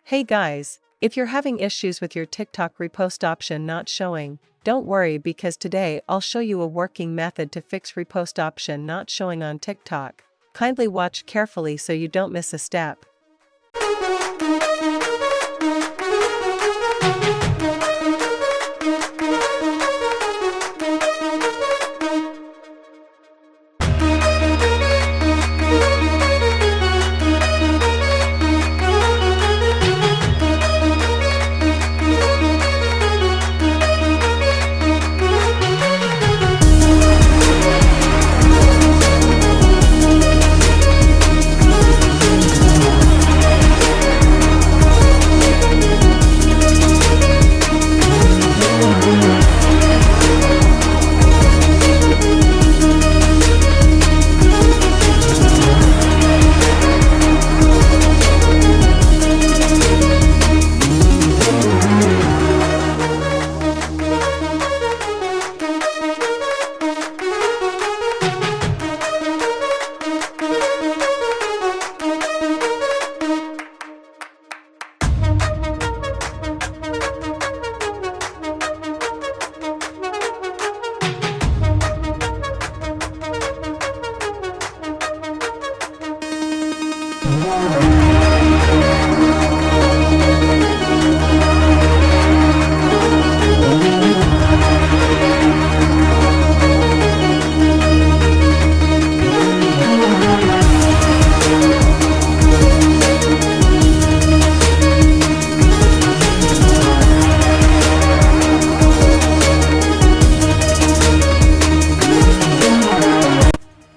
Hey guys, if you're having issues with your TikTok repost option not showing, don't worry because today I'll show you a working method to fix repost option not showing on TikTok. Kindly watch carefully so you don't miss a step.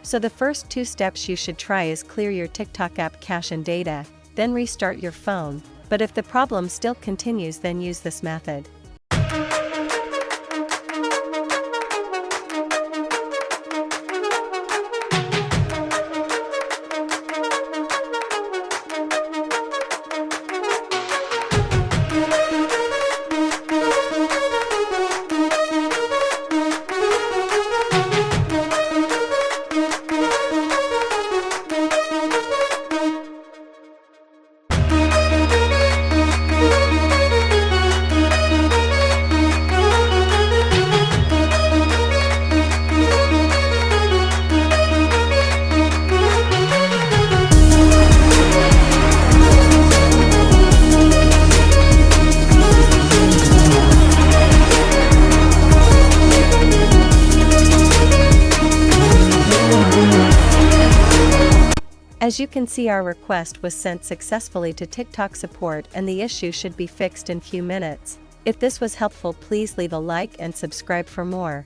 So the first two steps you should try is clear your TikTok app cache and data, then restart your phone, but if the problem still continues then use this method. As you can see, our request was sent successfully to TikTok support and the issue should be fixed in few minutes. If this was helpful, please leave a like and subscribe for more.